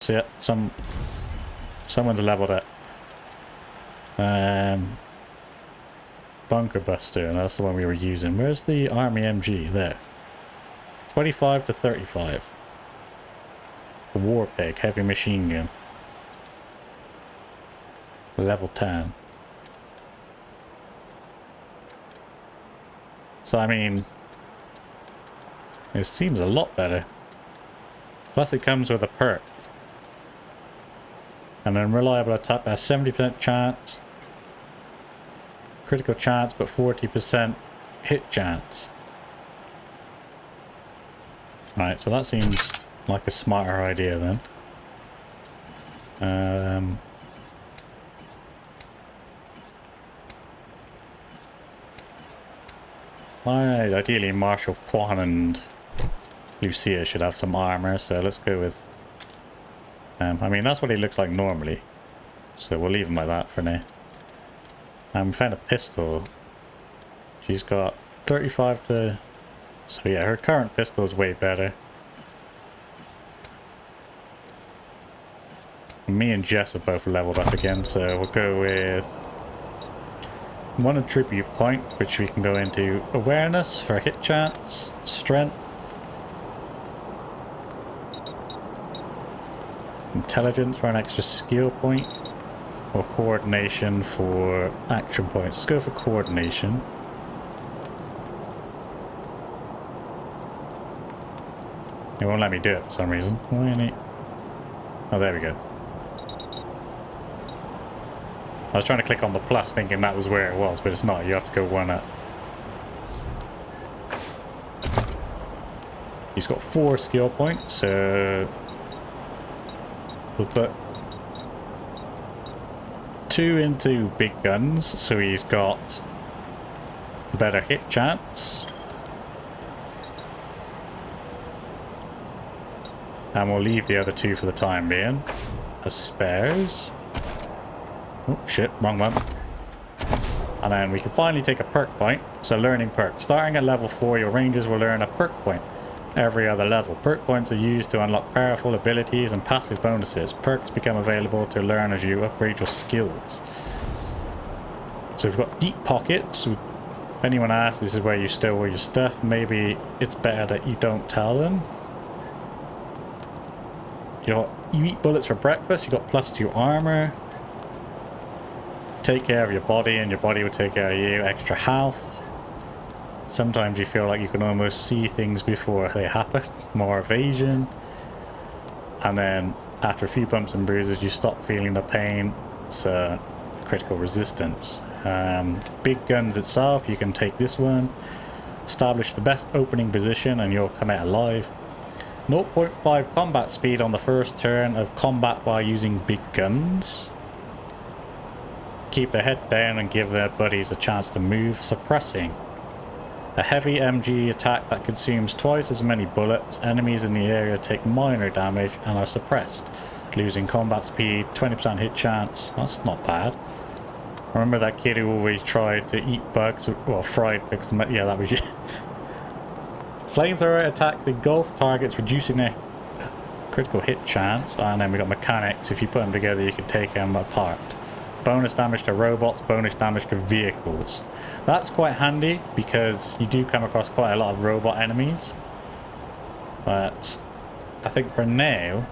So yeah, someone's leveled it. Bunker Buster, and that's the one we were using. Where's the Army MG? There. 25 to 35. War Pig, heavy machine gun. Level 10. So I mean, it seems a lot better. Plus it comes with a perk. An unreliable attack has 70% chance. Critical chance, but 40% hit chance. Right, so that seems like a smarter idea then. Ideally Marshal Quan and Lucia should have some armor, so let's go with... I mean, that's what he looks like normally. So we'll leave him like that for now. We found a pistol. She's got 35 to... So yeah, her current pistol is way better. Me and Jess are both leveled up again, so we'll go with... one attribute point, which we can go into awareness for hit chance, strength, intelligence for an extra skill point, or coordination for action points. Let's go for coordination. It won't let me do it for some reason. Oh, there we go. I was trying to click on the plus thinking that was where it was, but it's not. You have to go one up. He's got 4 skill points, so we'll put 2 into big guns, so he's got a better hit chance. And we'll leave the other 2 for the time being as spares. Oh shit, wrong one. And then we can finally take a perk point. So learning perk. Starting at level 4, your rangers will learn a perk point every other level. Perk points are used to unlock powerful abilities and passive bonuses. Perks become available to learn as you upgrade your skills. So we've got deep pockets. If anyone asks, this is where you store all your stuff. Maybe it's better that you don't tell them. You eat bullets for breakfast. You got +2 armor. Take care of your body and your body will take care of you. Extra health. Sometimes you feel like you can almost see things before they happen. More evasion. And then after a few bumps and bruises you stop feeling the pain. It's critical resistance. Big guns itself, you can take this one. Establish the best opening position and you'll come out alive. 0.5 combat speed on the first turn of combat while using big guns. Keep their heads down and give their buddies a chance to move. Suppressing. A heavy MG attack that consumes twice as many bullets. Enemies in the area take minor damage and are suppressed. Losing combat speed, 20% hit chance. That's not bad. Remember that kid who always tried to eat bugs? Well, fried bugs. Yeah, that was you. Flamethrower attacks engulf targets, reducing their critical hit chance. And then we got mechanics. If you put them together, you can take them apart. Bonus damage to robots, bonus damage to vehicles. That's quite handy because you do come across quite a lot of robot enemies. But I think for now,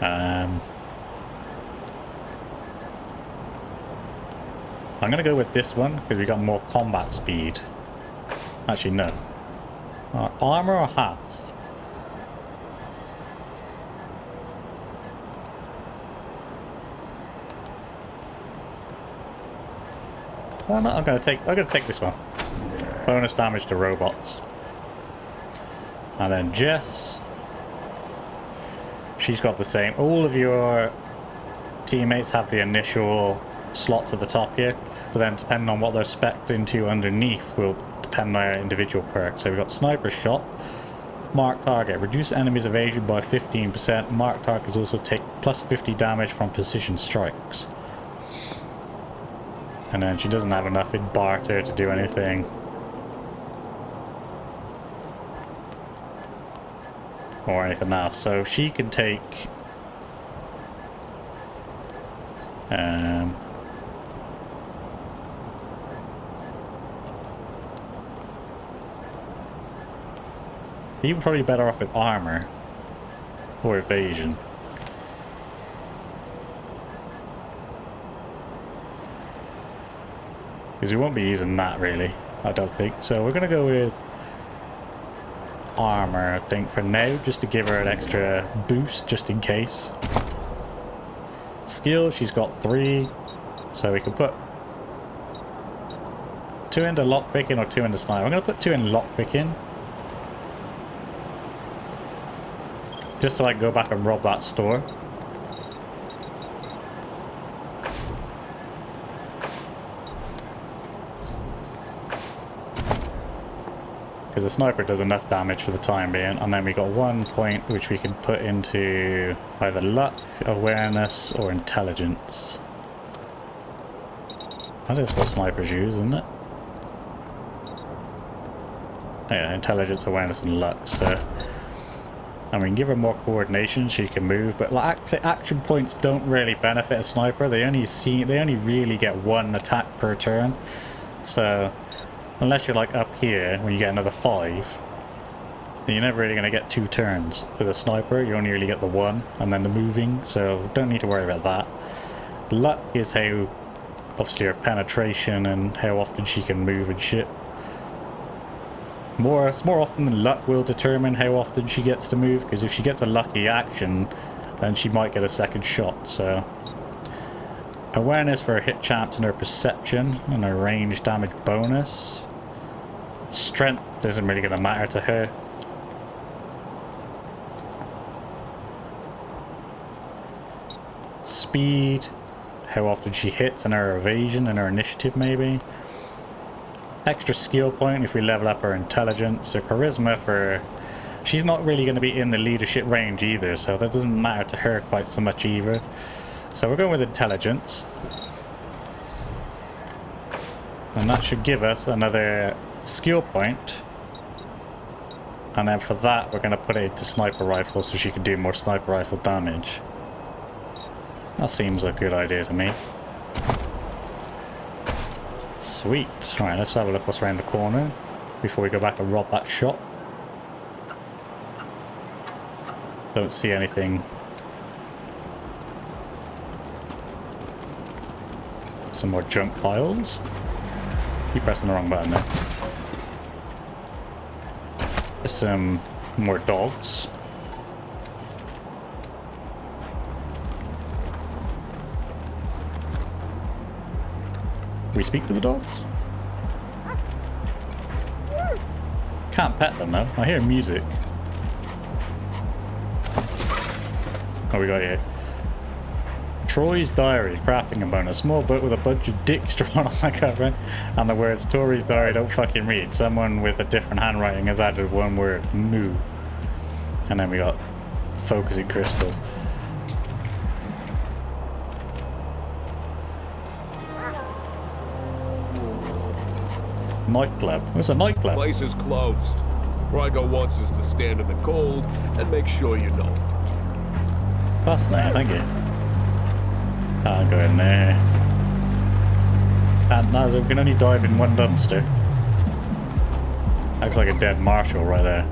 I'm going to go with this one because we got more combat speed. Actually, no. Armor or health? Why not? I'm gonna take this one. Bonus damage to robots. And then Jess. She's got the same. All of your teammates have the initial slots at the top here, but then depending on what they're spec'd into underneath will depend on their individual perks. So we've got sniper shot. Mark target. Reduce enemies evasion by 15%. Mark targets also take +50 damage from precision strikes. And then she doesn't have enough in barter to do anything. or anything else. So she can take even probably better off with armor or evasion. Because we won't be using that really, I don't think. So we're going to go with armor, I think, for now, just to give her an extra boost, just in case. Skill, she's got 3, so we can put 2 into lockpicking or 2 into sniper. I'm going to put 2 in lockpicking. Just so I can go back and rob that store. Because the sniper does enough damage for the time being. And then we got 1 point which we can put into either luck, awareness, or intelligence. That is what snipers use, isn't it? Yeah, intelligence, awareness, and luck, so... And we can give her more coordination, she can move, but like action points don't really benefit a sniper. They only really get 1 attack per turn. So unless you're like up here when you get another 5, then you're never really going to get 2 turns. With a sniper, you only really get the 1 and then the moving, so don't need to worry about that. Luck is how, obviously, her penetration and how often she can move and shit. More often than luck will determine how often she gets to move, because if she gets a lucky action, then she might get a second shot, so... Awareness for her hit chance and her perception, and her range damage bonus. Strength isn't really going to matter to her. Speed, how often she hits, and her evasion and her initiative maybe. Extra skill point if we level up her intelligence. Her charisma for... She's not really going to be in the leadership range either, so that doesn't matter to her quite so much either. So we're going with intelligence. And that should give us another skill point. And then for that, we're going to put it into sniper rifle so she can do more sniper rifle damage. That seems a good idea to me. Sweet. Alright, let's have a look what's around the corner before we go back and rob that shop. Don't see anything. Some more junk piles. Keep pressing the wrong button there. There's some more dogs. We speak to the dogs? Can't pet them though. I hear music. What we got here? Troy's Diary, crafting a bonus. Small book with a bunch of dicks drawn on the cover. And the words Tori's Diary don't fucking read. Someone with a different handwriting has added one word. Moo. And then we got focusing crystals. Nightclub. What's a nightclub? Place is closed. Rygo wants us to stand in the cold and make sure you know. Fascinating, thank you. Can't go in there. And no, we can only dive in one dumpster. Looks like a dead marshal right there.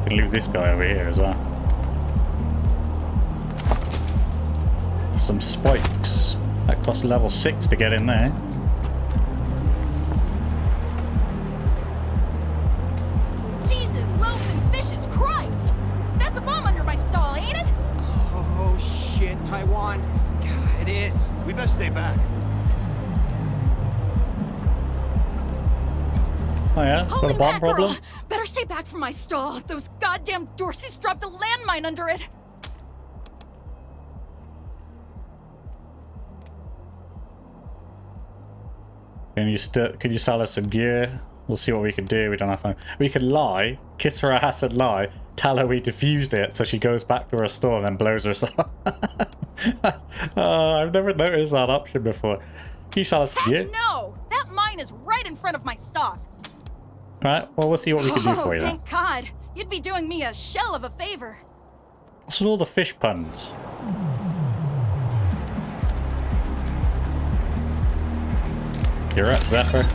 We can loot this guy over here as well. Some spikes. That costs level 6 to get in there. Jesus, loaves and fishes, Christ! That's a bomb under my stall, ain't it? Oh shit, Taiwan. God, it is. We best stay back. Oh yeah? Got Holy a bomb mackerel! problem? Better stay back from my stall. Those goddamn Dorseys dropped a landmine under it. Could you sell us some gear? We'll see what we can do. We don't have time. We can lie, kiss her ass and lie, tell her we defused it so she goes back to her store and then blows herself. I've never noticed that option before. Can you sell us some gear? Heck no! That mine is right in front of my stock. Right, well, we'll see what we can do for you then. Thank God. You'd be doing me a shell of a favor. What's with all the fish puns? You're up, Zephyr.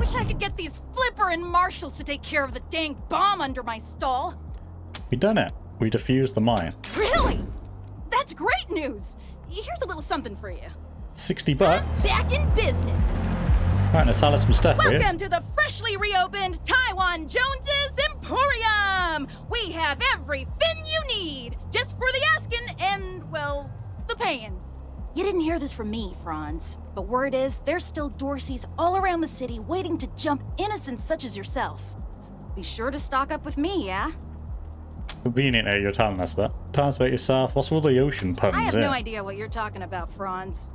Wish I could get these Flipper and Marshals to take care of the dang bomb under my stall. We done it. We defused the mine. Really? That's great news. Here's a little something for you. 60 bucks. Back in business. Right, now sell us some stuff here. Welcome to the freshly reopened Taiwan Jones's Emporium. We have every fin you need, just for the asking and, well, the paying. You didn't hear this from me, Franz, but word is there's still Dorseys all around the city waiting to jump innocents such as yourself. Be sure to stock up with me, yeah? Convenient you're telling us that. Tell us about yourself. What's with all the ocean puns? I have here? no idea what you're talking about, Franz.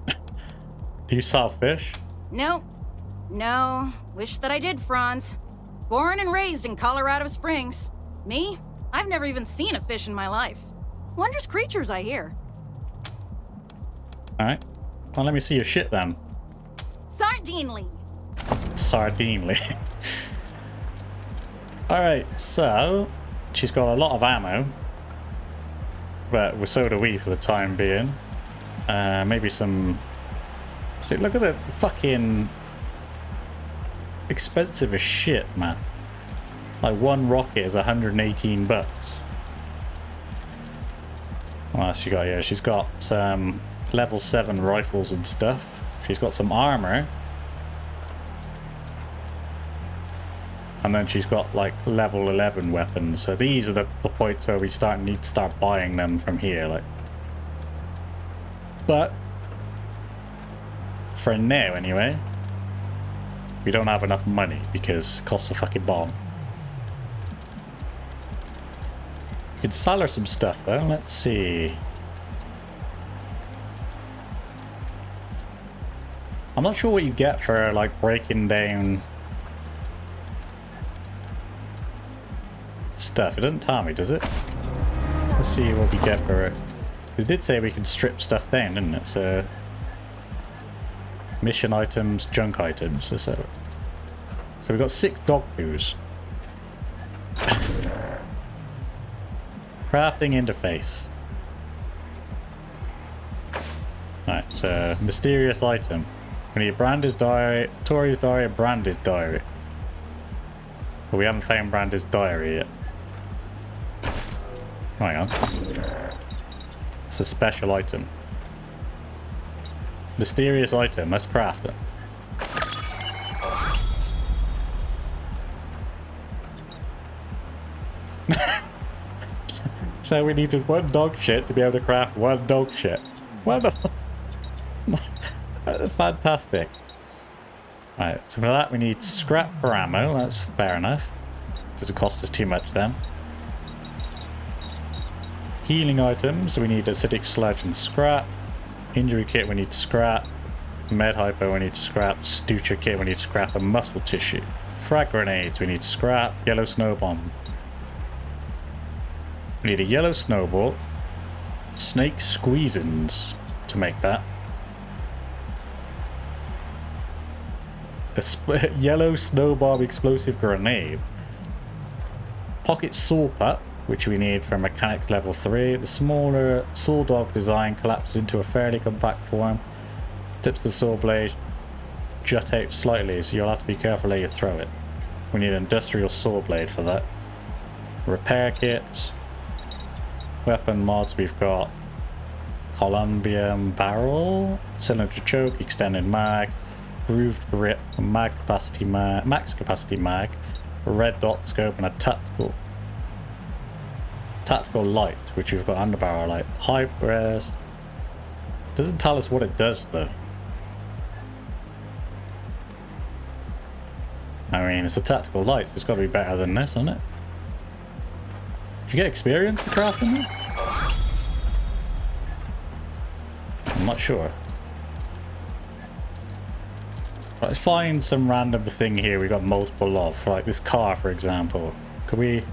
Do you sell fish? Nope. No. Wish that I did, Franz. Born and raised in Colorado Springs. Me? I've never even seen a fish in my life. Wondrous creatures, I hear. Alright. Well, let me see your shit then. Sardinely. Sardinely. Alright, so she's got a lot of ammo. But so do we for the time being. Maybe some... See, look at the fucking... expensive as shit, man. Like one rocket is 118 bucks. What else she got here? She's got level 7 rifles and stuff. She's got some armor. And then she's got like level 11 weapons. So these are the points where we need to start buying them from here. Like, but for now anyway, we don't have enough money because it costs a fucking bomb. We could sell her some stuff though. Let's see. I'm not sure what you get for like breaking down stuff. It doesn't tell me, does it? Let's see what we get for it. It did say we can strip stuff down, didn't it? So mission items, junk items. So we got 6 dog poos. Crafting interface. Right, so mysterious item. We need Brandy's diary, Tori's diary, and Brandy's diary. But we haven't found Brandy's diary yet. Hang on. It's a special item. Mysterious item. Let's craft it. So we needed 1 dog shit to be able to craft 1 dog shit. Wonderful. Fantastic. Right, so for that we need scrap for ammo. That's fair enough. Doesn't cost us too much then. Healing items, we need acidic sludge and scrap. Injury kit, we need scrap. Med hypo, we need scrap. Suture kit, we need scrap and muscle tissue. Frag grenades, we need scrap. Yellow snow bomb. We need a yellow snowball. Snake squeezins to make that. A yellow snow bomb explosive grenade. Pocket saw pup, which we need for mechanics level 3. The smaller saw dog design collapses into a fairly compact form. Tips of the saw blade jut out slightly, so you'll have to be careful how you throw it. We need an industrial saw blade for that. Repair kits. Weapon mods, we've got Columbium barrel, cylinder choke, extended mag, grooved grip, max capacity mag, red dot scope, and a tactical light, which we've got underbarrel light. High res. Doesn't tell us what it does though. I mean, it's a tactical light, so it's got to be better than this, isn't it? Did you get experience for crafting that? I'm not sure. Right, let's find some random thing here we got multiple of. Like this car, for example. Could we...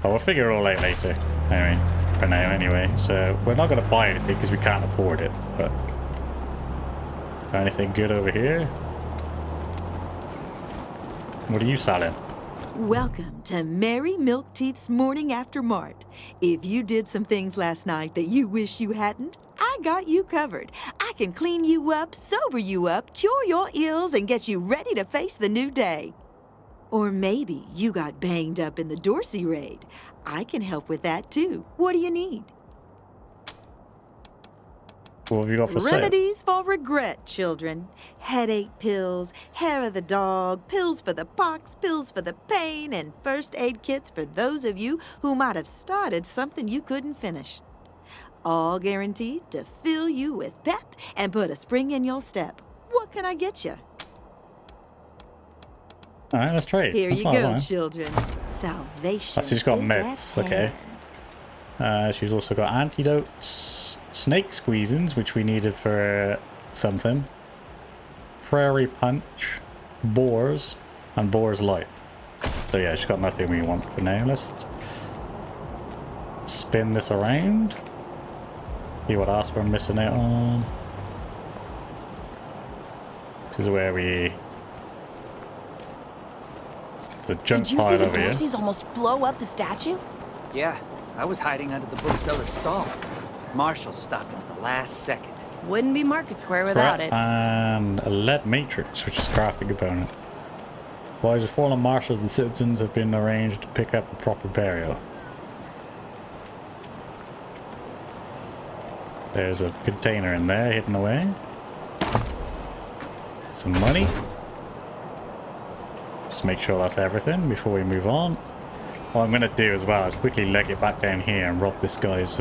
Oh, we'll figure it all out later. Anyway, for now anyway. So we're not going to buy anything because we can't afford it. But anything good over here? What are you selling? Welcome to Mary Milkteeth's Morning After Mart. If you did some things last night that you wish you hadn't, I got you covered. I can clean you up, sober you up, cure your ills, and get you ready to face the new day. Or maybe you got banged up in the Dorsey raid. I can help with that too. What do you need? What have you got for sale? Remedies for regret, children. Headache pills, hair of the dog, pills for the pox, pills for the pain, and first aid kits for those of you who might have started something you couldn't finish. All guaranteed to fill you with pep and put a spring in your step. What can I get you? All right, let's trade. Here That's you not go, bad. children. Salvation. Oh, she's got is meds. at Okay. hand. She's also got antidotes, snake squeezins, which we needed for something, prairie punch, boars, and boar's light. So yeah, she's got nothing we want for now. Let's spin this around. See what else we're missing out on. This is where we... There's a junk Did you see pile the over here. Dorseys almost blow up the statue? Yeah, I was hiding under the bookseller's stall. Marshall stopped him at the last second. Wouldn't be Market Square without it. And a lead matrix, which is a crafting component. Boys of fallen marshals and citizens have been arranged to pick up a proper burial. There's a container in there hidden away. Some money. Just make sure that's everything before we move on. What I'm going to do as well is quickly leg it back down here and rob this guy's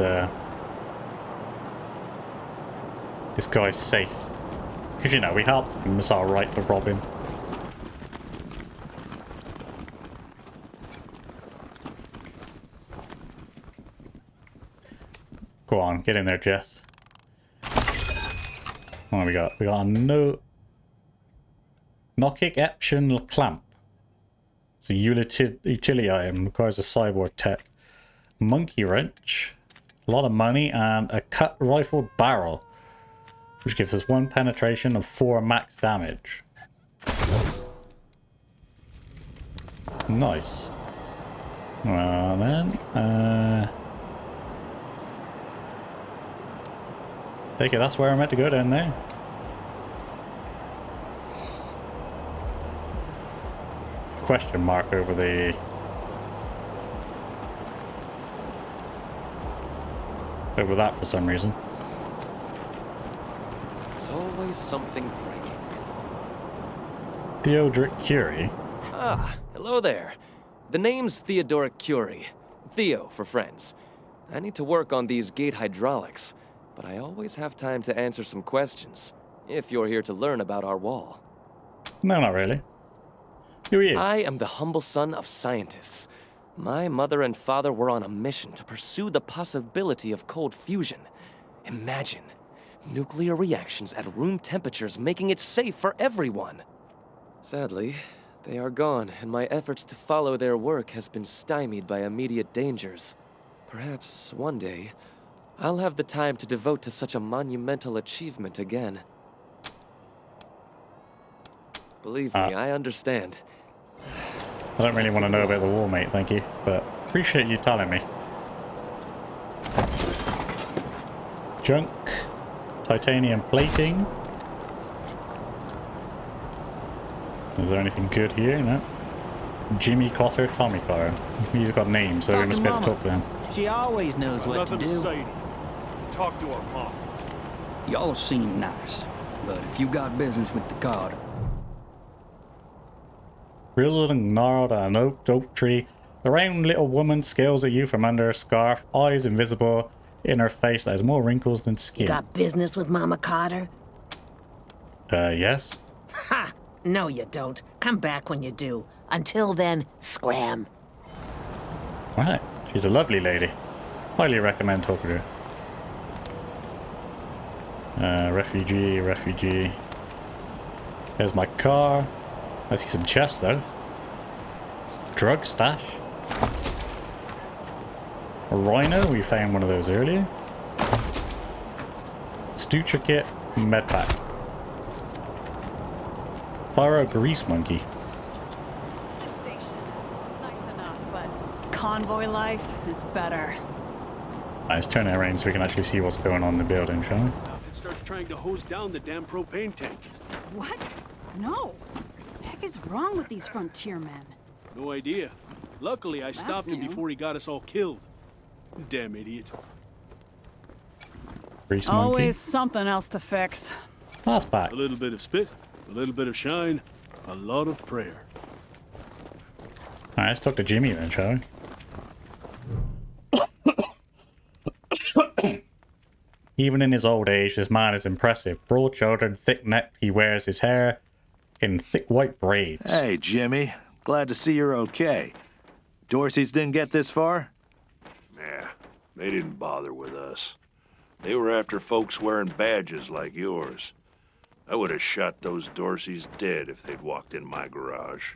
safe. Because, you know, we helped him. It's our right to rob him. Go on, get in there, Jess. What have we got? We got a no... Knock-kick option clamp. It's a utility item. Requires a cyborg tech. Monkey wrench. A lot of money. And a cut rifled barrel. Which gives us 1 penetration of 4 max damage. Nice. Well then, take it, that's where I'm meant to go down there. It's a question mark over the... over that for some reason. There's always something breaking. Theodoric Curie. Ah, hello there. The name's Theodoric Curie. Theo for friends. I need to work on these gate hydraulics, but I always have time to answer some questions, if you're here to learn about our wall. No, not really. Who are you? I am the humble son of scientists. My mother and father were on a mission to pursue the possibility of cold fusion. Imagine nuclear reactions at room temperatures making it safe for everyone. Sadly, they are gone, and my efforts to follow their work has been stymied by immediate dangers. Perhaps one day, I'll have the time to devote to such a monumental achievement again. Believe me, I understand. I don't really want to know about the wall, mate, thank you. But appreciate you telling me. Junk. Titanium plating. Is there anything good here? No. Jimmy Cotter, Tommy Carr. He's got names, so we must be able to talk to him. She always knows what to do. say to you. Talk to her mom. Y'all seem nice, but if you got business with the Carter... Grizzled and gnarled on an oak tree, the round little woman scales at you from under her scarf, eyes invisible in her face that has more wrinkles than skin. You got business with Mama Carter? Yes? Ha! No, you don't. Come back when you do. Until then, scram. Right. She's a lovely lady. Highly recommend talking to her. Refugee. There's my car. I see some chests though. Drug stash. A rhino, we found one of those earlier. Stutcher kit, med pack. Fire grease monkey. This station is nice enough, but convoy life is better. Let's turn it around so we can actually see what's going on in the building, shall we? It starts trying to hose down the damn propane tank. What? No. What the heck is wrong with these frontier men? No idea. Luckily, I stopped him new. before he got us all killed. Damn idiot. Grease monkey. Always something else to fix. That's back. A little bit of spit, a little bit of shine, a lot of prayer. Alright, let's talk to Jimmy then, shall we? Even in his old age, this man is impressive. Broad-shouldered, thick-necked, he wears his hair in thick white braids. Hey, Jimmy. Glad to see you're okay. Dorsey's didn't get this far? Nah, they didn't bother with us. They were after folks wearing badges like yours. I would have shot those Dorseys dead if they'd walked in my garage.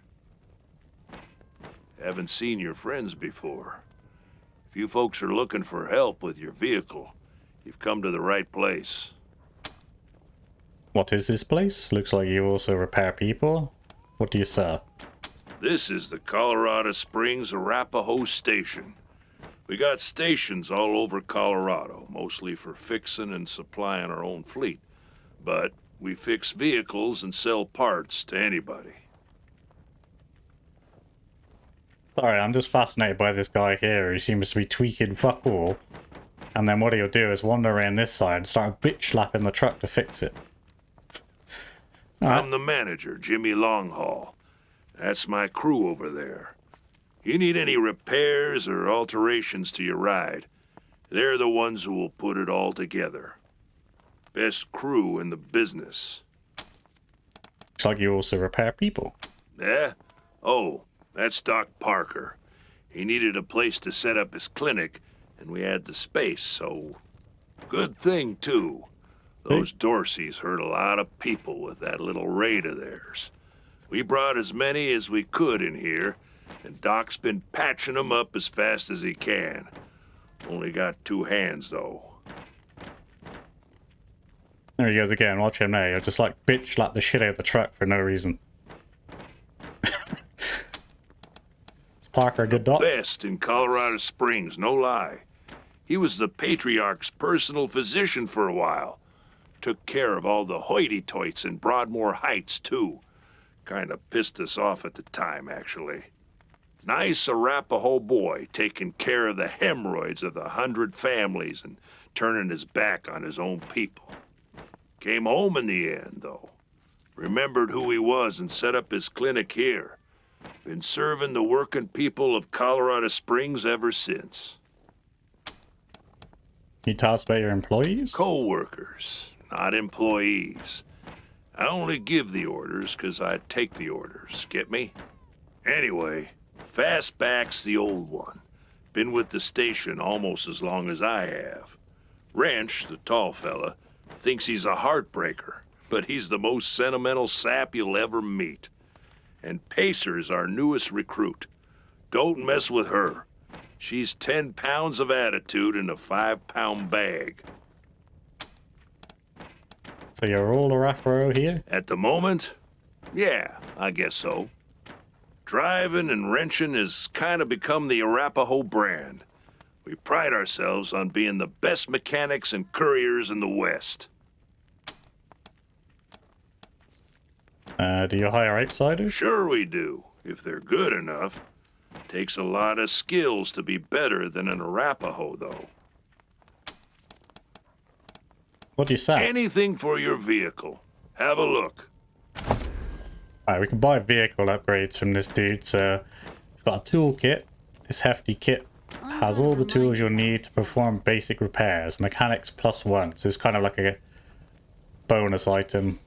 Haven't seen your friends before. If you folks are looking for help with your vehicle, you've come to the right place. What is this place? Looks like you also repair people. What do you sell? This is the Colorado Springs Arapahoe Station. We got stations all over Colorado, mostly for fixing and supplying our own fleet. But we fix vehicles and sell parts to anybody. Sorry, I'm just fascinated by this guy here. He seems to be tweaking fuck all. And then what he'll do is wander around this side and start bitch slapping the truck to fix it. I'm the manager, Jimmy Longhaul. That's my crew over there. You need any repairs or alterations to your ride, they're the ones who will put it all together. Best crew in the business. Looks like you also repair people. Yeah? Oh, that's Doc Parker. He needed a place to set up his clinic, and we had the space, so... Good thing, too. Those Dorseys hurt a lot of people with that little raid of theirs. We brought as many as we could in here, and Doc's been patching them up as fast as he can. Only got 2 hands, though. There he goes again. Watch him now. He'll just like bitch slap the shit out of the truck for no reason. Is Parker a good doc? Best in Colorado Springs, no lie. He was the Patriarch's personal physician for a while. Took care of all the hoity-toits in Broadmoor Heights, too. Kinda pissed us off at the time, actually. Nice Arapahoe boy, taking care of the hemorrhoids of the 100 families and turning his back on his own people. Came home in the end, though. Remembered who he was and set up his clinic here. Been serving the working people of Colorado Springs ever since. Can you tell us about your employees? Co-workers, not employees. I only give the orders 'cause I take the orders, get me? Anyway, Fastback's the old one. Been with the station almost as long as I have. Wrench, the tall fella, thinks he's a heartbreaker, but he's the most sentimental sap you'll ever meet. And Pacer's our newest recruit. Don't mess with her. She's 10 pounds of attitude in a 5-pound bag. So you're all Arapahoe here? At the moment? Yeah, I guess so. Driving and wrenching has kind of become the Arapahoe brand. We pride ourselves on being the best mechanics and couriers in the West. Do you hire outsiders? Sure we do, if they're good enough. Takes a lot of skills to be better than an Arapahoe, though. What do you say? Anything for your vehicle. Have a look. Alright, we can buy vehicle upgrades from this dude, so... We've got a toolkit. This hefty kit has all the tools you'll need to perform basic repairs. Mechanics +1, so it's kind of like a bonus item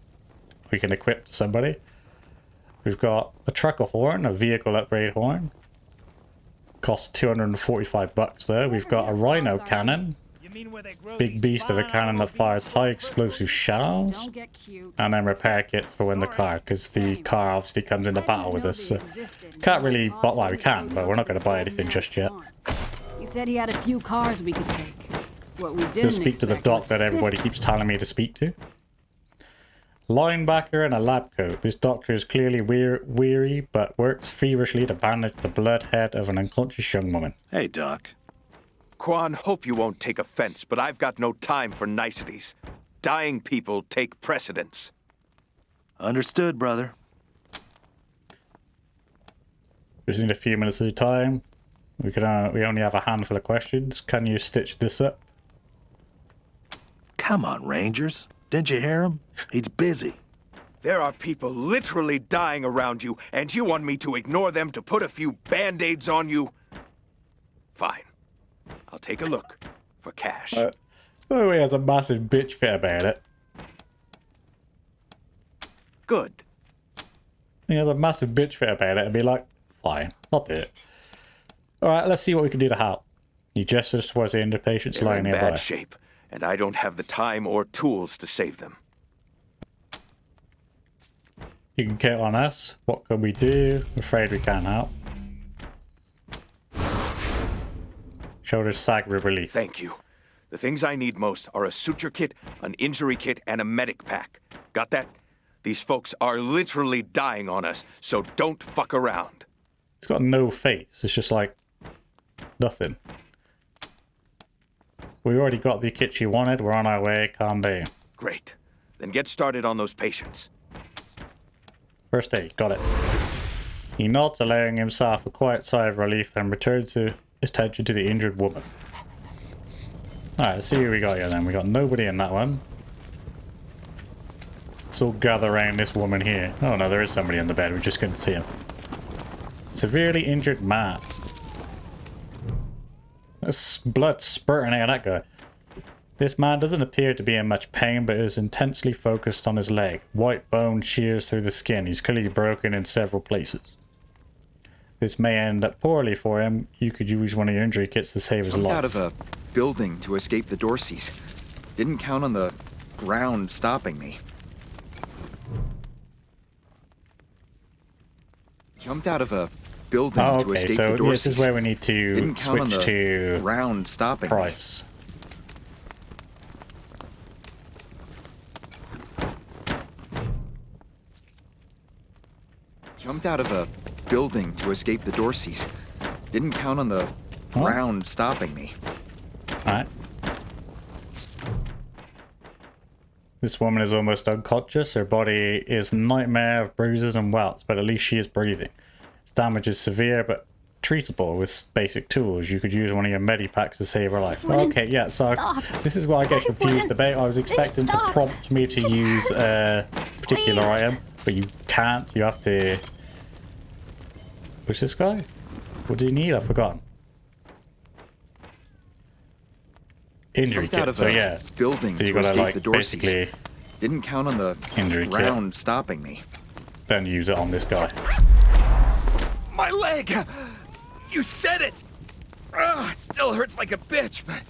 we can equip to somebody. We've got a trucker horn, a vehicle upgrade horn. Costs 245 bucks there. We've got a rhino cannon. Big beast of a cannon that fires high explosive shells. And then repair kits for when the car, because the car obviously comes into battle with us. So can't really, well we can, but we're not going to buy anything just yet. You said he had a few cars we could take. What we Go didn't speak to the expect doc was that everybody keeps telling me to speak to. Linebacker in a lab coat. This doctor is clearly weary, but works feverishly to bandage the blood head of an unconscious young woman. Hey, Doc. Quan, hope you won't take offense, but I've got no time for niceties. Dying people take precedence. Understood, brother. We just need a few minutes at a time. We only have a handful of questions. Can you stitch this up? Come on, Rangers. Didn't you hear him? He's busy. There are people literally dying around you, and you want me to ignore them to put a few band-aids on you? Fine. I'll take a look for cash. Oh, he has a massive bitch fit about it. Good. He has a massive bitch fit about it and be like, fine, I'll do it. Alright, let's see what we can do to help. He gestures towards the injured patients They're lying in nearby. bad shape, and I don't have the time or tools to save them. You can count on us. What can we do? I'm afraid we can't help. Shoulders sag with relief. Thank you. The things I need most are a suture kit, an injury kit, and a medic pack. Got that? These folks are literally dying on us, so don't fuck around. It's got no face. It's just like nothing. We already got the kit you wanted. We're on our way. Calm down. Great. Then get started on those patients. First aid. Got it. He nods, allowing himself a quiet sigh of relief, then returns his attention to the injured woman. Alright, let's see who we got here then. We got nobody in that one. Let's all gather around this woman here. Oh no, there is somebody in the bed. We just couldn't see him. Severely injured man. There's blood spurting out of that guy. This man doesn't appear to be in much pain, but is intensely focused on his leg. White bone shears through the skin. He's clearly broken in several places. This may end up poorly for him. You could use one of your injury kits to save his life. Jumped out of a building to escape the Dorseys. Didn't count on the ground stopping me. Jumped out of a building to escape the Dorseys. This is where we need to Didn't count on switch the to ground stopping price. Me. Jumped out of a building to escape the Dorseys. Didn't count on the ground stopping me. Alright. This woman is almost unconscious. Her body is a nightmare of bruises and welts, but at least she is breathing. Its damage is severe, but treatable with basic tools. You could use one of your medipacks to save her life. Okay, yeah, so this is what I get confused about. I was expecting to prompt me to use a particular item, but you can't. You have to... Who's this guy? What do you need? I've forgotten. Injury kit, so yeah. Building so you to gotta escape like the Dorseys. basically didn't count on the injury ground kit. Stopping me. Then use it on this guy. My leg! You said it! Still hurts like a bitch, but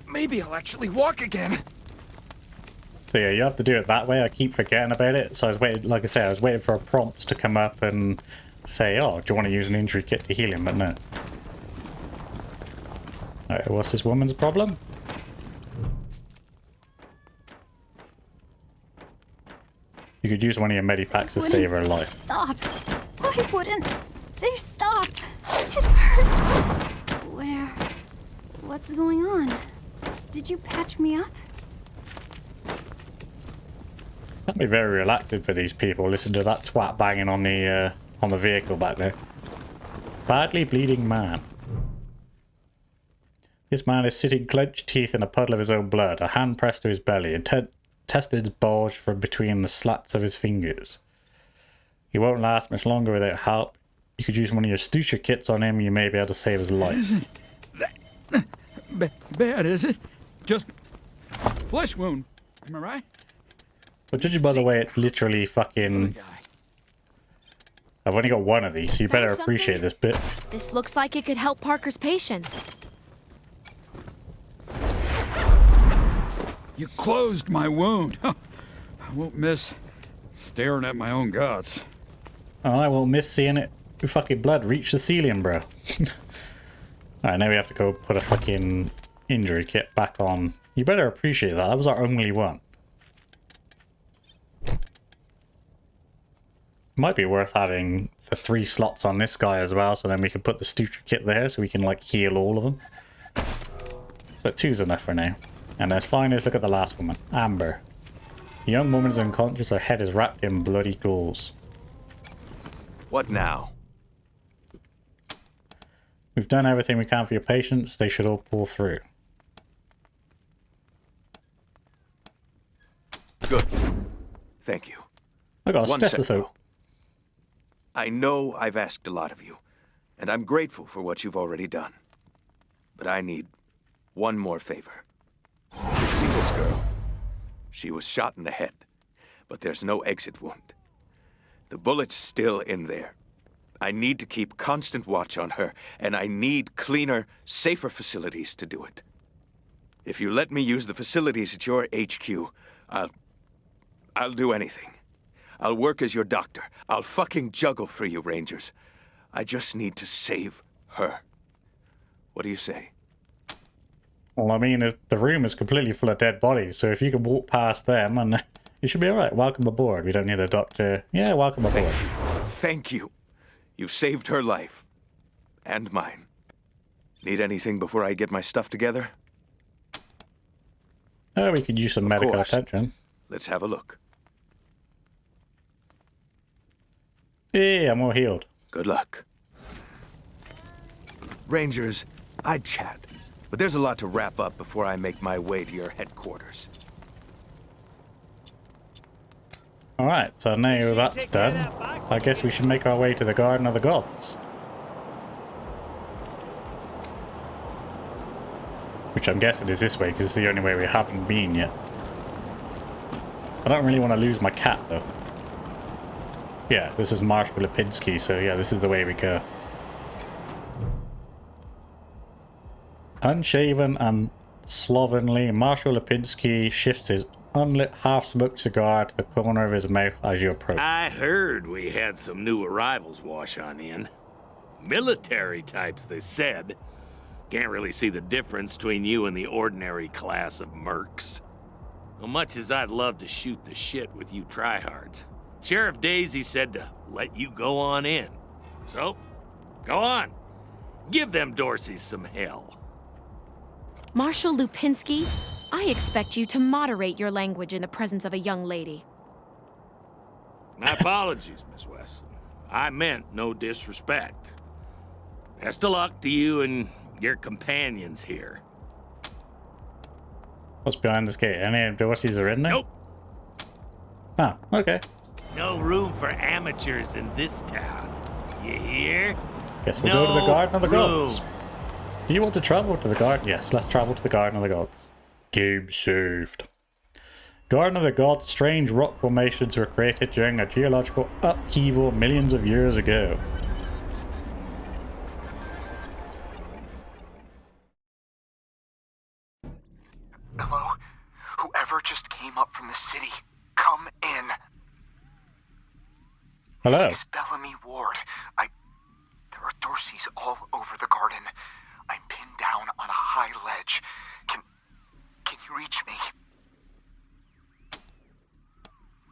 maybe I'll actually walk again. So yeah, you have to do it that way. I keep forgetting about it. So I was waiting, like I say, I was waiting for a prompt to come up and say, oh, do you want to use an injury kit to heal him? But no. Alright, what's this woman's problem? You could use one of your medipacks to save her life. Stop! Why wouldn't they stop? It hurts. Where? What's going on? Did you patch me up? That'd be very relaxing for these people. Listen to that twat banging on the vehicle back there. Badly bleeding man. This man is sitting clenched teeth in a puddle of his own blood, a hand pressed to his belly, and tested bulge from between the slats of his fingers. He won't last much longer without help. You could use one of your suture kits on him, you may be able to save his life. Isn't that bad, is it? Just flesh wound, am I right? But judging by the way, it's literally fucking... I've only got one of these, so you better appreciate this bit. This looks like it could help Parker's patients. You closed my wound. I won't miss staring at my own guts. Oh, I won't miss seeing it. Your fucking blood reach the ceiling, bro. Alright, now we have to go put a fucking injury kit back on. You better appreciate that. That was our only one. Might be worth having the 3 slots on this guy as well, so then we can put the suture kit there so we can like heal all of them. But 2's enough for now. And as fine as look at the last woman, Amber. The young woman is unconscious, her head is wrapped in bloody gauze. What now? We've done everything we can for your patients. They should all pull through. Good. Thank you. I got a One stethoscope. sec, though. I know I've asked a lot of you, and I'm grateful for what you've already done. But I need one more favor. You see this girl? She was shot in the head, but there's no exit wound. The bullet's still in there. I need to keep constant watch on her, and I need cleaner, safer facilities to do it. If you let me use the facilities at your HQ, I'll do anything. I'll work as your doctor. I'll fucking juggle for you, Rangers. I just need to save her. What do you say? Well, I mean, the room is completely full of dead bodies, so if you can walk past them, and you should be alright. Welcome aboard. We don't need a doctor. Yeah, welcome aboard. Thank you. You've saved her life. And mine. Need anything before I get my stuff together? Oh, we could use some medical attention. Let's have a look. Yeah, I'm all healed. Good luck. Rangers, I'd chat, but there's a lot to wrap up before I make my way to your headquarters. Alright, so now that's done, I guess we should make our way to the Garden of the Gods. Which I'm guessing is this way, because it's the only way we haven't been yet. I don't really want to lose my cat, though. Yeah, this is Marshal Lipinski, so yeah, this is the way we go. Unshaven and slovenly, Marshal Lipinski shifts his unlit, half-smoked cigar to the corner of his mouth as you approach. I heard we had some new arrivals wash on in. Military types, they said. Can't really see the difference between you and the ordinary class of mercs. As much as I'd love to shoot the shit with you tryhards, Sheriff Daisy said to let you go on in. So, go on. Give them Dorseys some hell. Marshal Lipinski, I expect you to moderate your language in the presence of a young lady. My apologies, Miss Weston. I meant no disrespect. Best of luck to you and your companions here. What's behind this gate? Any Dorseys are in there? Nope. Oh, okay. No room for amateurs in this town. You hear? Guess we'll go to the Garden of the Gods. Do you want to travel to the garden? Yes, let's travel to the Garden of the Gods. Game saved. Garden of the Gods, strange rock formations were created during a geological upheaval millions of years ago. Hello? Whoever just came up from the city, come in. Hello. This is Bellamy Ward. There are Dorseys all over the garden. I'm pinned down on a high ledge. Can you reach me?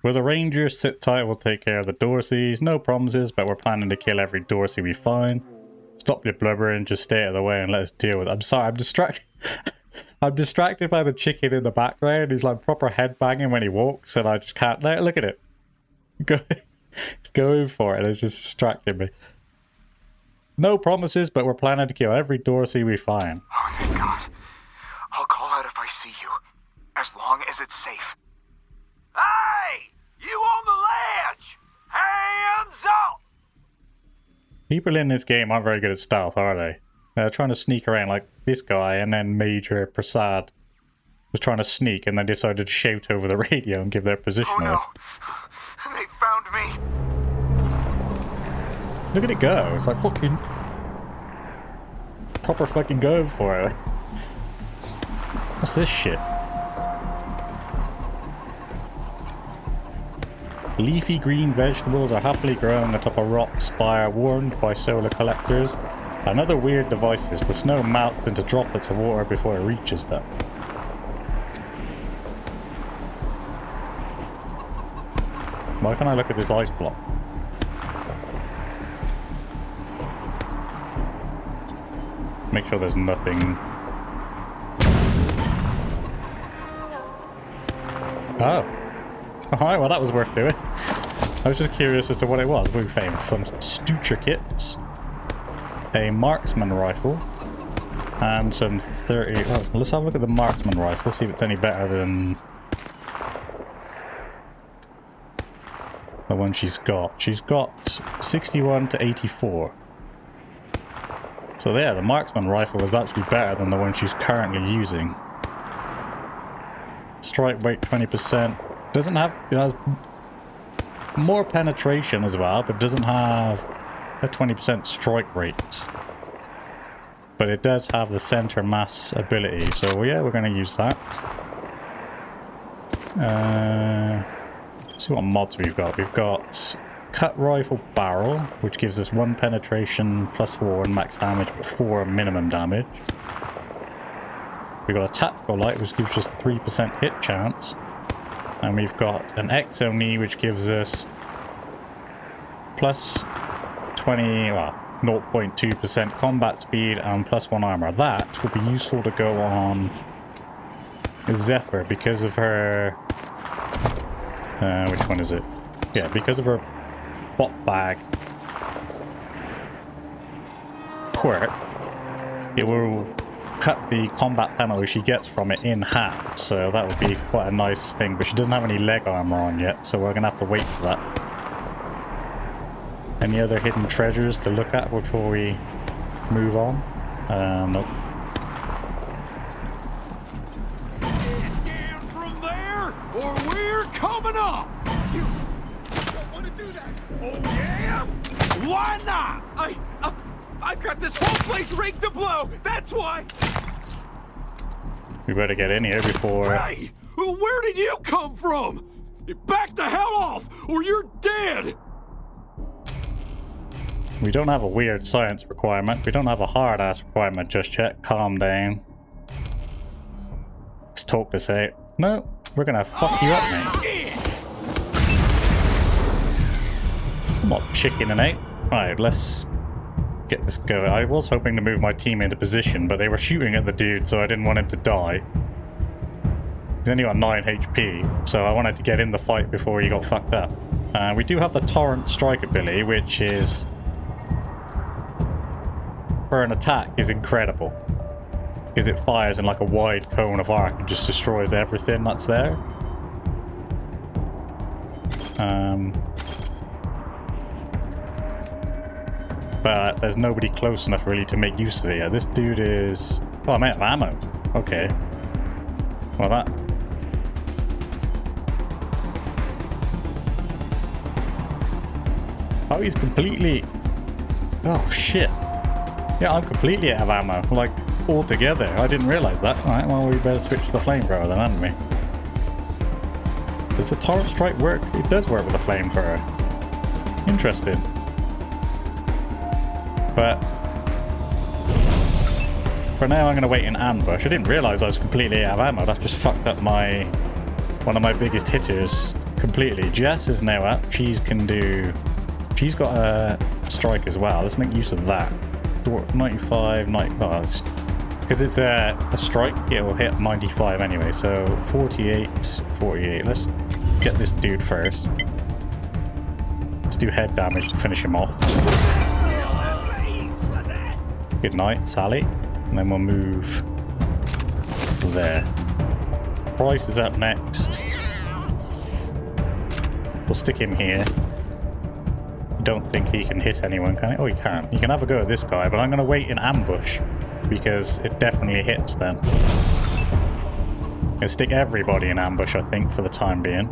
Will the Rangers sit tight? We'll take care of the Dorseys. No promises, but we're planning to kill every Dorsey we find. Stop your blubbering, just stay out of the way and let us deal with it. I'm sorry, I'm distracted. I'm distracted by the chicken in the background. He's like proper headbanging when he walks, and I just can't. Look at it. He's going for it. It's just distracting me. No promises, but we're planning to kill every Dorsey we find. Oh, thank God. I'll call out if I see you, as long as it's safe. Hey! You on the ledge! Hands up! People in this game aren't very good at stealth, are they? They're trying to sneak around like this guy, and then Major Prasad was trying to sneak and then decided to shout over the radio and give their position away. Oh no! They found me! Look at it go. It's like fucking... proper fucking going for it. What's this shit? Leafy green vegetables are happily growing atop a rock spire warmed by solar collectors. Another weird device is the snow melts into droplets of water before it reaches them. Why can't I look at this ice block? Make sure there's nothing. Oh. Alright, well that was worth doing. I was just curious as to what it was. We found some Stucher kits, a marksman rifle, and some 30... Oh, let's have a look at the marksman rifle, see if it's any better than the one she's got. She's got 61 to 84. So yeah, the marksman rifle is actually better than the one she's currently using. Strike weight 20%. Doesn't have... It has more penetration as well, but doesn't have a 20% strike rate. But it does have the center mass ability, so yeah, we're going to use that. Let's see what mods we've got. We've got cut rifle barrel, which gives us 1 penetration plus 4 and max damage, but 4 minimum damage. We've got a tactical light, which gives us 3% hit chance. And we've got an exo knee, which gives us plus 20, well, 0.2% combat speed and plus 1 armor. That will be useful to go on Zephyr because of her... which one is it? Yeah, because of her bot bag quirk, it will cut the combat penalty she gets from it in half, so that would be quite a nice thing, but she doesn't have any leg armor on yet, so we're gonna have to wait for that. Any other hidden treasures to look at before we move on? Nope. Get down from there, or we're coming up! You don't want to do that! Oh yeah? Why not? I've got this whole place rigged to blow, that's why! We better get in here before... Hey! Where did you come from? Back the hell off, or you're dead! We don't have a weird science requirement. We don't have a hard-ass requirement just yet. Calm down. Let's talk this out. No, we're gonna fuck you up, mate. I'm not chickening out. Right, let's get this going. I was hoping to move my team into position, but they were shooting at the dude, so I didn't want him to die. He's only got 9 HP, so I wanted to get in the fight before he got fucked up. We do have the Torrent Strike ability, which is... for an attack is incredible, because it fires in like a wide cone of arc and just destroys everything that's there. But there's nobody close enough really to make use of it. Yeah, this dude is... Oh, I'm out of ammo. Okay. Well, that... Oh, he's completely... Oh, shit. Yeah, I'm completely out of ammo, like, altogether. I didn't realize that. Alright, well, we better switch to the flamethrower then, hadn't we? Does the Torrent Strike work? It does work with the flamethrower. Interesting. But... for now, I'm going to wait in ambush. I didn't realize I was completely out of ammo. That just fucked up my... one of my biggest hitters completely. Jess is now up. She can do... She's got a strike as well. Let's make use of that. 95, 90, oh, because it's a strike, it will hit 95 anyway, so 48, 48. Let's get this dude first. Let's do head damage to finish him off. Good night, Sally. And then we'll move there. Price is up next. We'll stick him here. Don't think he can hit anyone, can he? Oh, he can. He can have a go at this guy, but I'm going to wait in ambush because it definitely hits then. I'm going to stick everybody in ambush, I think, for the time being.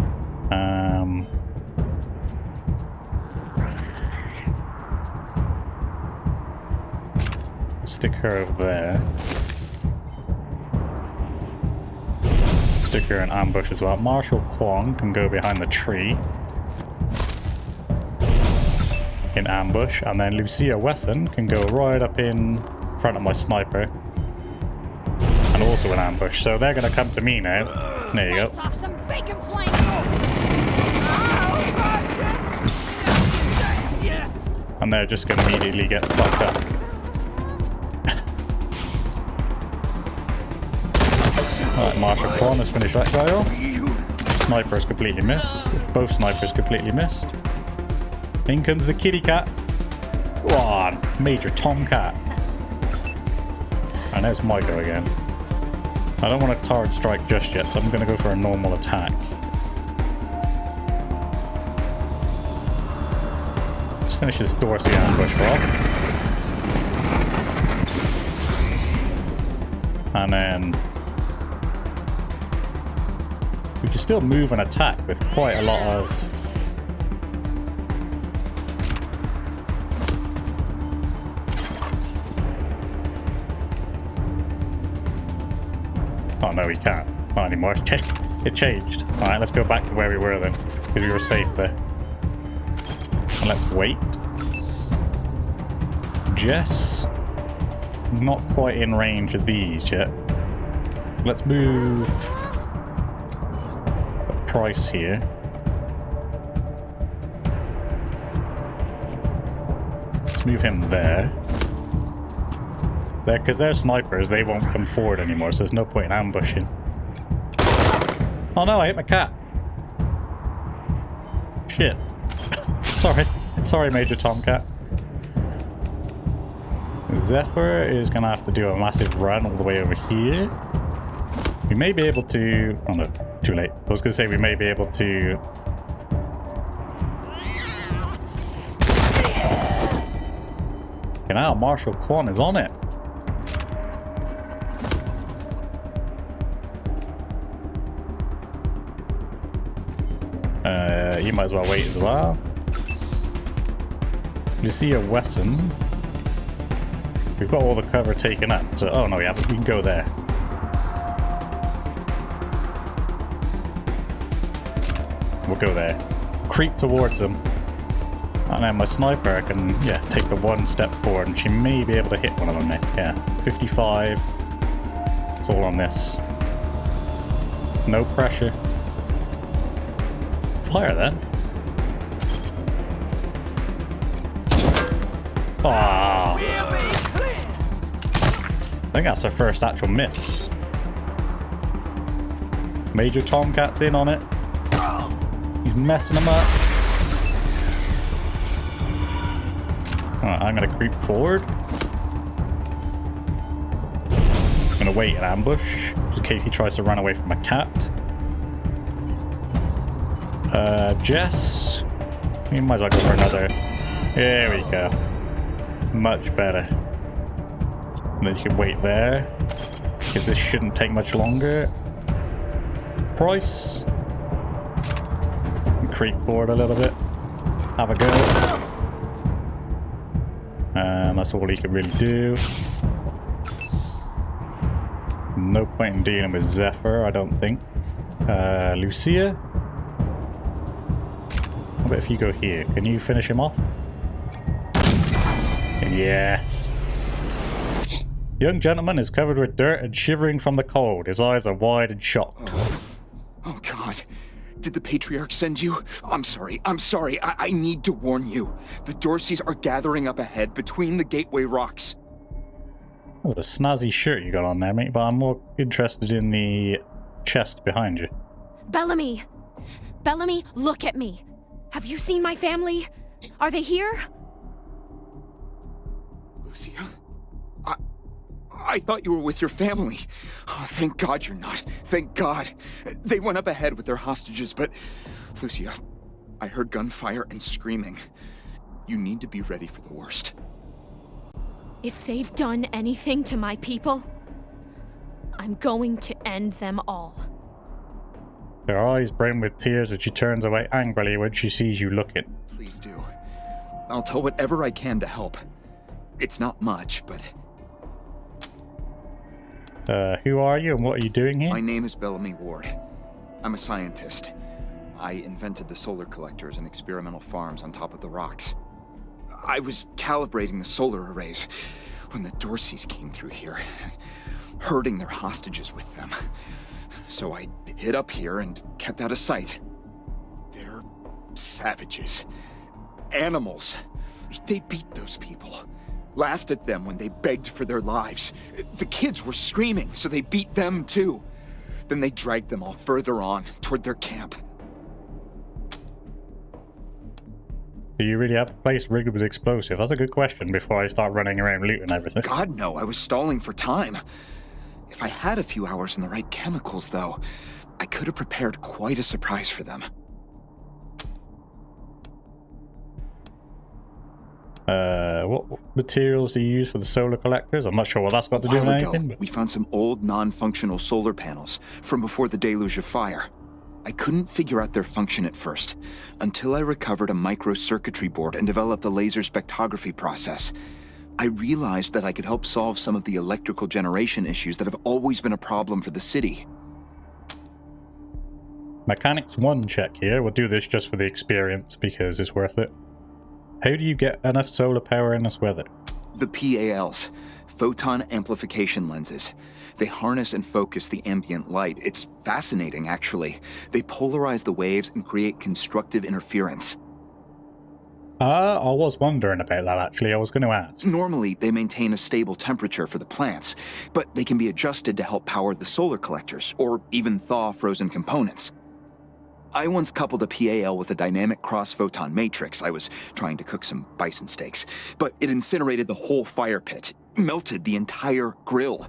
Stick her over there. Stick her in ambush as well. Marshal Kwong can go behind the tree. in ambush, and then Lucia Wesson can go right up in front of my sniper and also in ambush. So they're going to come to me now. There you go. Off some bacon flank. And they're just going to immediately get fucked up. Alright, Marshal Quan has finished that guy off. Sniper's completely missed. Both snipers completely missed. In comes the kitty cat. Go on, Major Tomcat. And there's my go again. I don't want to turret strike just yet, so I'm going to go for a normal attack. Let's finish this Dorsey ambush off. And then we can still move and attack with quite a lot of... Oh no, we can't. Not anymore. It changed. Alright, let's go back to where we were then, because we were safe there. And let's wait. Jess, not quite in range of these yet. Let's move Price here. Let's move him there. There, because they're snipers, they won't come forward anymore, so there's no point in ambushing. Oh no, I hit my cat. Shit. Sorry. Sorry, Major Tomcat. Zephyr is going to have to do a massive run all the way over here. We may be able to... Oh no, too late. I was going to say we may be able to... Okay, now Marshal Quan is on it. You might as well wait as well. Lucia Wesson. We've got all the cover taken up. So, oh no, we haven't. We can go there. We'll go there. Creep towards them. And then my sniper can, yeah, take the one step forward, and she may be able to hit one of them now. Yeah, 55. It's all on this. No pressure. Fire then. Oh. I think that's our first actual miss. Major Tomcat's in on it. He's messing them up. Alright, I'm gonna creep forward. I'm gonna wait in ambush in case he tries to run away from a cat. Jess, we might as well go for another. There we go. Much better. And then you can wait there, because this shouldn't take much longer. Price. Creep forward a little bit. Have a go. And that's all he can really do. No point in dealing with Zephyr, I don't think. Lucia? How about if you go here? Can you finish him off? Yes. Young gentleman is covered with dirt and shivering from the cold. His eyes are wide and shocked. Oh God. Did the Patriarch send you? I'm sorry. I need to warn you. The Dorseys are gathering up ahead between the gateway rocks. That's a snazzy shirt you got on there, mate, but I'm more interested in the chest behind you. Bellamy! Bellamy, look at me! Have you seen my family? Are they here? Lucia? I thought you were with your family. Oh, thank God you're not. Thank God. They went up ahead with their hostages, but... Lucia, I heard gunfire and screaming. You need to be ready for the worst. If they've done anything to my people, I'm going to end them all. Her eyes brim with tears and she turns away angrily when she sees you looking. Please do. I'll tell whatever I can to help. It's not much, but... Who are you and what are you doing here? My name is Bellamy Ward. I'm a scientist. I invented the solar collectors and experimental farms on top of the rocks. I was calibrating the solar arrays when the Dorseys came through here, herding their hostages with them. So I hid up here and kept out of sight. They're savages. Animals. They beat those people. Laughed at them when they begged for their lives. The kids were screaming, so they beat them too. Then they dragged them all further on, toward their camp. Do you really have a place rigged with explosives? That's a good question before I start running around looting everything. God, no. I was stalling for time. If I had a few hours and the right chemicals, though, I could have prepared quite a surprise for them. What materials do you use for the solar collectors? I'm not sure what that's got to do with anything. But... we found some old, non-functional solar panels from before the deluge of fire. I couldn't figure out their function at first, until I recovered a microcircuitry board and developed a laser spectrography process. I realized that I could help solve some of the electrical generation issues that have always been a problem for the city. Mechanics 1 check here. We'll do this just for the experience because it's worth it. How do you get enough solar power in this weather? The PALs, photon amplification lenses. They harness and focus the ambient light. It's fascinating, actually. They polarize the waves and create constructive interference. I was wondering about that, actually. I was going to ask. Normally, they maintain a stable temperature for the plants, but they can be adjusted to help power the solar collectors, or even thaw frozen components. I once coupled a PAL with a dynamic cross-photon matrix. I was trying to cook some bison steaks, but it incinerated the whole fire pit, melted the entire grill.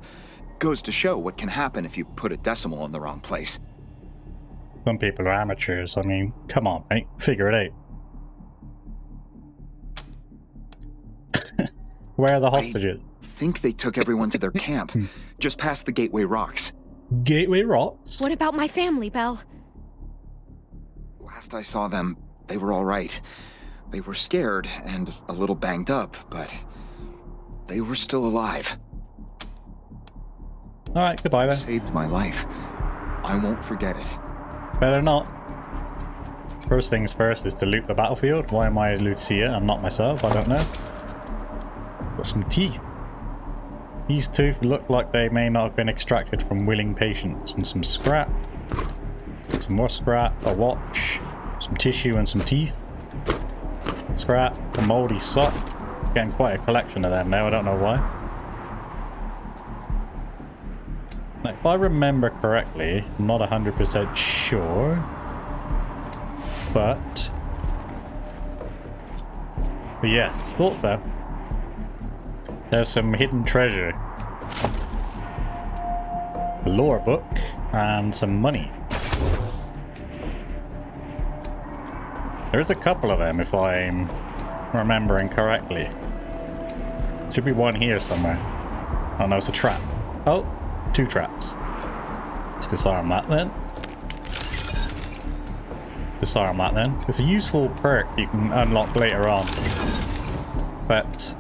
Goes to show what can happen if you put a decimal in the wrong place. Some people are amateurs. I mean, come on, mate. Figure it out. Where are the hostages? I think they took everyone to their camp, just past the Gateway Rocks. Gateway Rocks? What about my family, Belle? Last I saw them, they were all right. They were scared and a little banged up, but they were still alive. Alright, goodbye then. Saved my life. I won't forget it. Better not. First things first is to loot the battlefield. Why am I Lucia? I'm not myself, I don't know. Got some teeth. These teeth look like they may not have been extracted from willing patients. And some scrap. Some more scrap, a watch, some tissue and some teeth. Scrap, a moldy sock. Getting quite a collection of them now, I don't know why. Now, if I remember correctly, I'm not 100% sure, but yes, thought so. There's some hidden treasure. A lore book and some money. There's a couple of them if I'm remembering correctly. Should be one here somewhere. Oh no, it's a trap. Oh, 2 traps. Let's disarm that then. Disarm that then. It's a useful perk you can unlock later on. But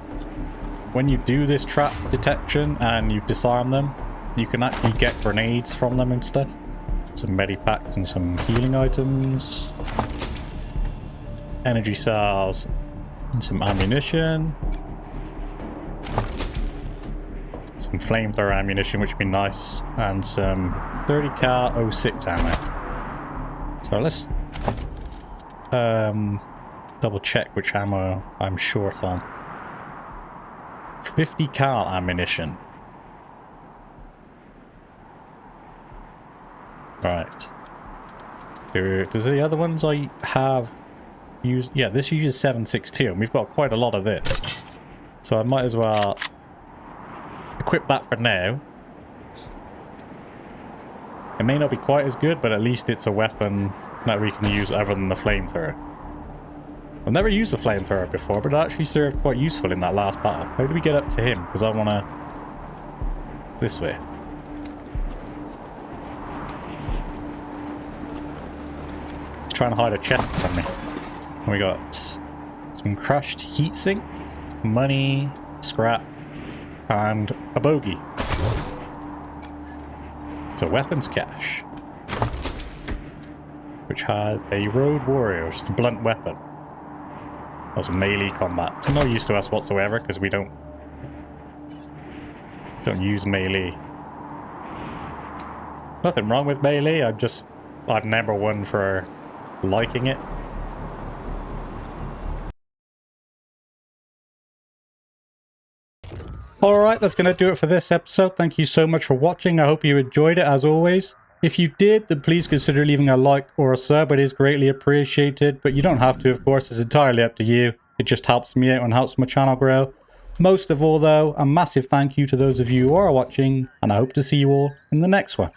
when you do this trap detection and you disarm them, you can actually get grenades from them and stuff. Some medipacks and some healing items. Energy cells and some ammunition. Some flamethrower ammunition, which would be nice. And some 30 cal 06 ammo. So let's double check which ammo I'm short on. 50 cal ammunition. Right. Does the other ones I have use? Yeah, this uses 7.62, and we've got quite a lot of this. So I might as well equip that for now. It may not be quite as good, but at least it's a weapon that we can use other than the flamethrower. I've never used the flamethrower before, but it actually served quite useful in that last battle. How do we get up to him? Because I want to... this way. He's trying to hide a chest from me. And we got some crushed heatsink, money, scrap, and a bogey. It's a weapons cache, which has a road warrior, which is a blunt weapon. That's melee combat. It's no use to us whatsoever because we don't use melee. Nothing wrong with melee. I've never won for liking it. Alright, that's going to do it for this episode. Thank you so much for watching. I hope you enjoyed it as always. If you did, then please consider leaving a like or a sub. It is greatly appreciated, but you don't have to, of course. It's entirely up to you. It just helps me out and helps my channel grow. Most of all, though, a massive thank you to those of you who are watching, and I hope to see you all in the next one.